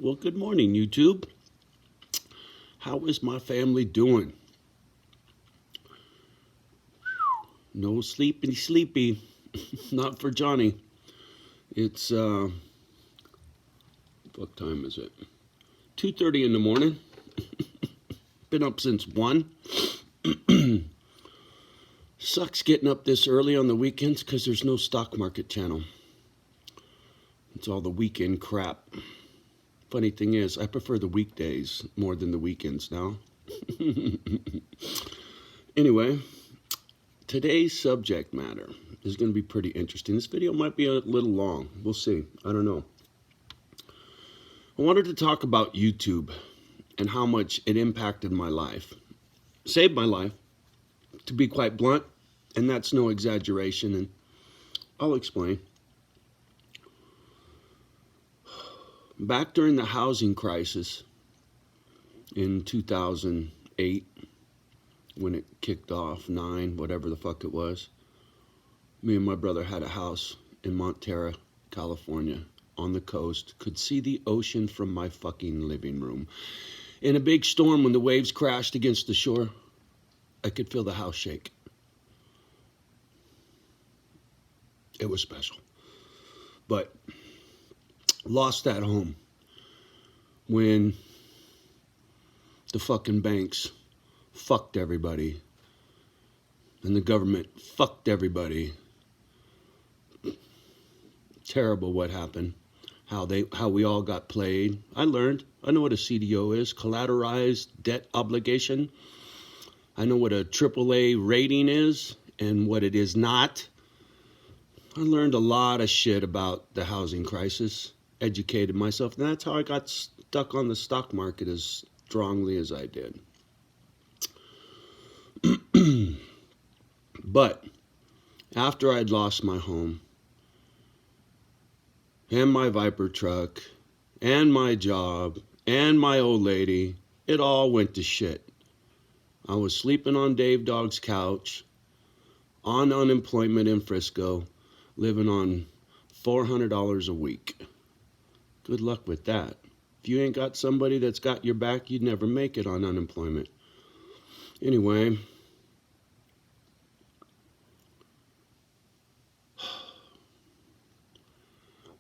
Well, good morning, YouTube. How is my family doing? No sleepy. Not for Johnny. It's, what time is it? 2:30 in the morning. Been up since 1. Sucks getting up this early on the weekends because there's no stock market channel. It's all the weekend crap. Funny thing is, I prefer the weekdays more than the weekends now. Anyway, today's subject matter is going to be pretty interesting. This video might be a little long. We'll see. I don't know. I wanted to talk about YouTube and how much it impacted my life. Saved my life, to be quite blunt, and that's no exaggeration, and I'll explain. Back during the housing crisis in 2008, when it kicked off, 9, whatever the fuck it was, me and my brother had a house in Montero, California, on the coast, could see the ocean from my fucking living room. In a big storm, when the waves crashed against the shore, I could feel the house shake. It was special. But lost that home when the fucking banks fucked everybody and the government fucked everybody. Terrible what happened, how we all got played. I learned. I know what a CDO is, collateralized debt obligation. I know what a AAA rating is and what it is not. I learned a lot of shit about the housing crisis, educated myself, and that's how I got stuck on the stock market as strongly as I did. But after I'd lost my home and my Viper truck and my job and my old lady, it all went to shit. I was sleeping on Dave Dog's couch, on unemployment in Frisco, living on $400 a week. Good luck with that. If you ain't got somebody that's got your back, you'd never make it on unemployment. Anyway,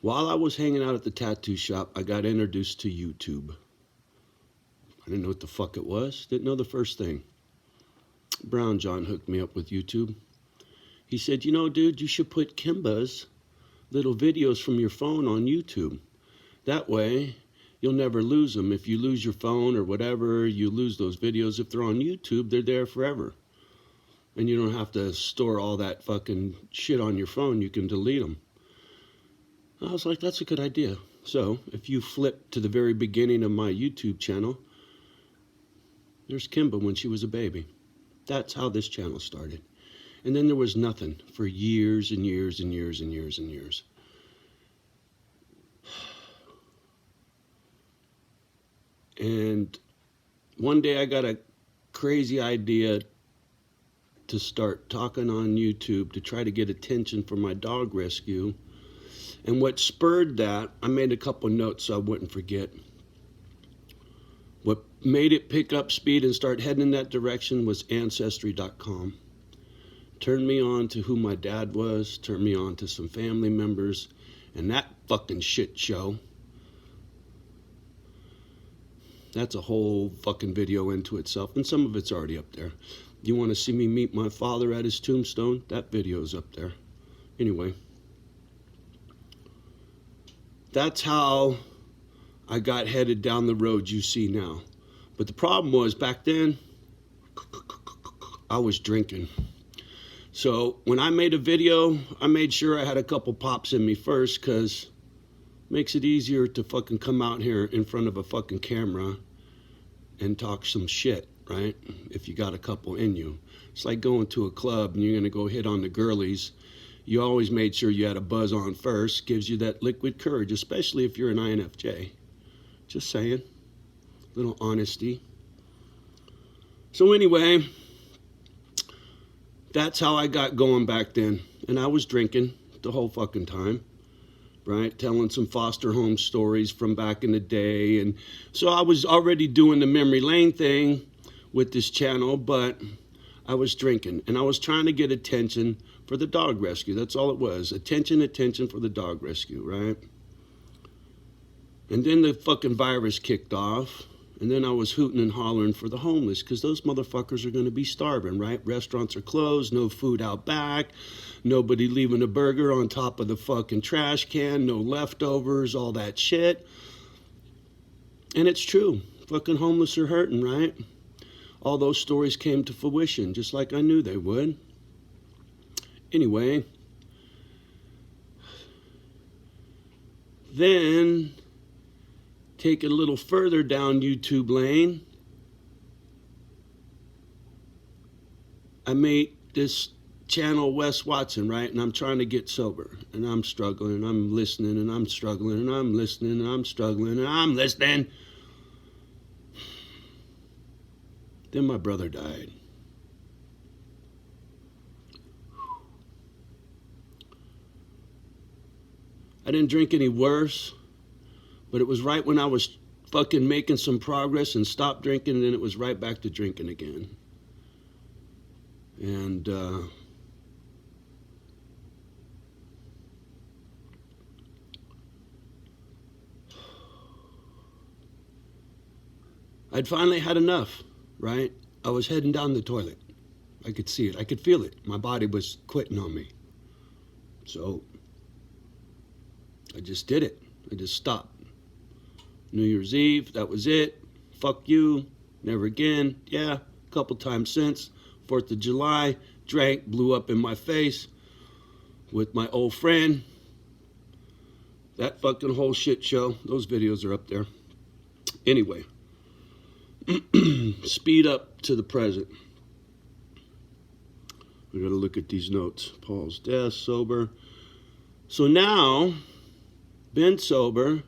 while I was hanging out at the tattoo shop, I got introduced to YouTube. I didn't know what the fuck it was. Didn't know the first thing. Brown John hooked me up with YouTube. He said, you know, dude, you should put Kimba's little videos from your phone on YouTube. That way, you'll never lose them. If you lose your phone or whatever, you lose those videos. If they're on YouTube, they're there forever. And you don't have to store all that fucking shit on your phone. You can delete them. I was like, that's a good idea. So, if you flip to the very beginning of my YouTube channel, there's Kimba when she was a baby. That's how this channel started. And then there was nothing for years and years and years and years and years. And one day I got a crazy idea to start talking on YouTube to try to get attention for my dog rescue. And what spurred that, I made a couple notes so I wouldn't forget. What made it pick up speed and start heading in that direction was Ancestry.com. Turned me on to who my dad was, turned me on to some family members, and that fucking shit show. That's a whole fucking video into itself, and some of it's already up there. You want to see me meet my father at his tombstone? That video's up there. Anyway, that's how I got headed down the road you see now. But the problem was, back then, I was drinking. So when I made a video, I made sure I had a couple pops in me first, because it makes it easier to fucking come out here in front of a fucking camera and talk some shit, right? If you got a couple in you. It's like going to a club and you're going to go hit on the girlies. You always made sure you had a buzz on first. Gives you that liquid courage, especially if you're an INFJ. Just saying. Little honesty. So anyway, that's how I got going back then. And I was drinking the whole fucking time. right? Telling some foster home stories from back in the day. And so I was already doing the memory lane thing with this channel, but I was drinking and I was trying to get attention for the dog rescue. That's all it was. Attention for the dog rescue, right? And then the fucking virus kicked off. And then I was hooting and hollering for the homeless because those motherfuckers are going to be starving, right? Restaurants are closed, no food out back, nobody leaving a burger on top of the fucking trash can, no leftovers, all that shit. And it's true. Fucking homeless are hurting, right? All those stories came to fruition, just like I knew they would. Anyway, then take it a little further down YouTube lane. I made this channel, Wes Watson, right? And I'm trying to get sober. And I'm struggling, and I'm listening, and I'm struggling, and I'm listening, and I'm struggling, and I'm listening. Then my brother died. I didn't drink any worse. But it was right when I was fucking making some progress and stopped drinking, and then it was right back to drinking again. And I'd finally had enough, right? I was heading down the toilet. I could see it. I could feel it. My body was quitting on me. So I just did it. I just stopped. New Year's Eve, that was it. Fuck you, never again. Yeah, a couple times since. 4th of July, drank, blew up in my face with my old friend. That fucking whole shit show. Those videos are up there. Anyway, speed up to the present. We gotta look at these notes. Paul's death, sober. So now, been sober.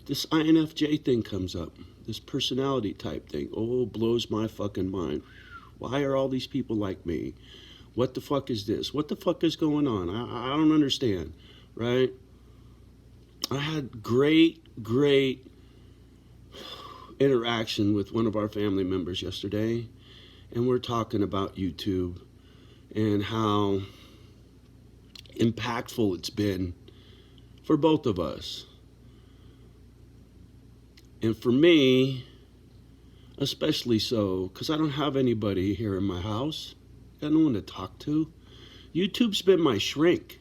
This INFJ thing comes up. This personality type thing. Oh, blows my fucking mind. Why are all these people like me? What the fuck is this? What the fuck is going on? I don't understand, right? I had great interaction with one of our family members yesterday, and we're talking about YouTube and how impactful it's been for both of us. And for me, especially so, because I don't have anybody here in my house. Got no one to talk to. YouTube's been my shrink,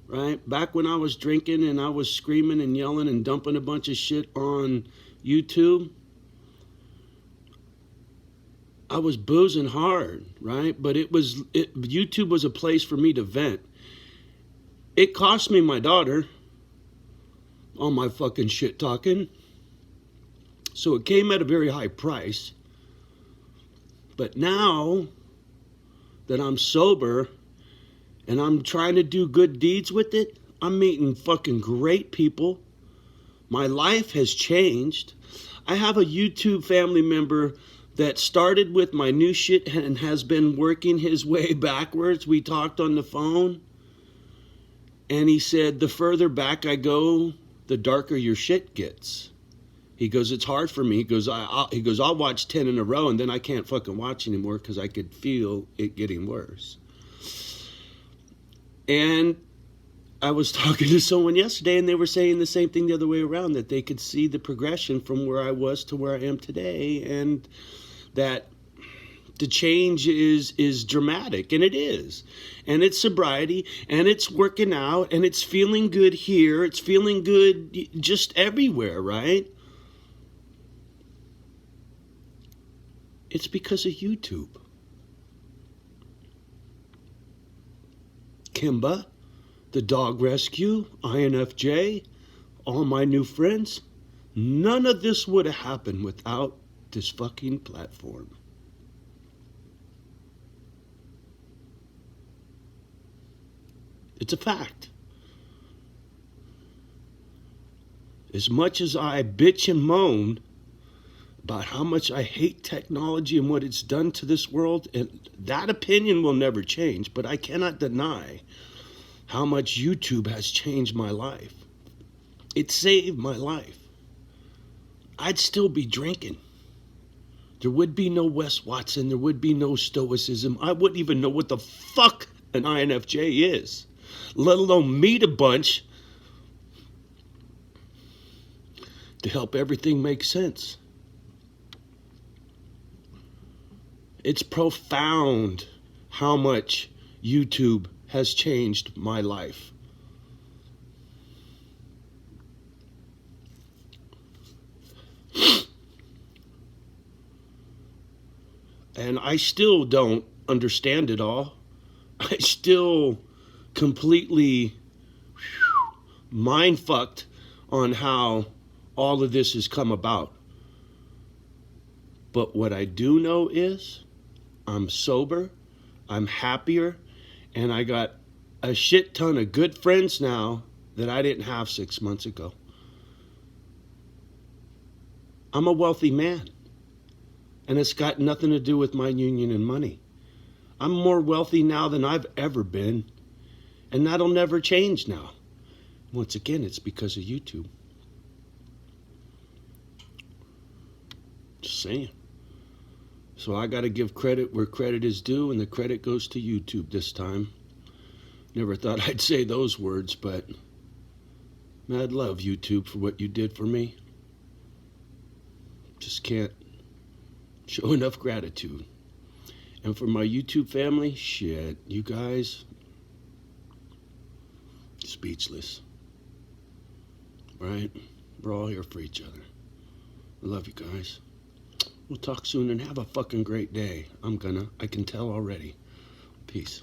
right? Back when I was drinking and I was screaming and yelling and dumping a bunch of shit on YouTube, I was boozing hard, right? But YouTube was a place for me to vent. It cost me my daughter all my fucking shit talking. So it came at a very high price. But now that I'm sober and I'm trying to do good deeds with it, I'm meeting fucking great people. My life has changed. I have a YouTube family member that started with my new shit and has been working his way backwards. We talked on the phone. And he said, the further back I go, the darker your shit gets. He goes, it's hard for me. He goes, I'll watch 10 in a row and then I can't fucking watch anymore because I could feel it getting worse. And I was talking to someone yesterday and they were saying the same thing the other way around, that they could see the progression from where I was to where I am today, and that the change is dramatic, and it is. And it's sobriety, and it's working out, and it's feeling good here. It's feeling good just everywhere, right? It's because of YouTube. Kimba, the dog rescue, INFJ, all my new friends. None of this would have happened without this fucking platform. It's a fact. As much as I bitch and moan about how much I hate technology and what it's done to this world, and that opinion will never change, but I cannot deny how much YouTube has changed my life. It saved my life. I'd still be drinking. There would be no Wes Watson. There would be no stoicism. I wouldn't even know what the fuck an INFJ is, let alone meet a bunch to help everything make sense. It's profound how much YouTube has changed my life. And I still don't understand it all. I still completely mind fucked on how all of this has come about. But what I do know is I'm sober, I'm happier, and I got a shit ton of good friends now that I didn't have 6 months ago. I'm a wealthy man, and it's got nothing to do with my union and money. I'm more wealthy now than I've ever been, and that'll never change now. Once again, it's because of YouTube. Just saying. So I got to give credit where credit is due, and the credit goes to YouTube this time. Never thought I'd say those words, but mad love, YouTube, for what you did for me. Just can't show enough gratitude. And for my YouTube family, shit, you guys, speechless. Right? We're all here for each other. I love you guys. We'll talk soon and have a fucking great day. I can tell already. Peace.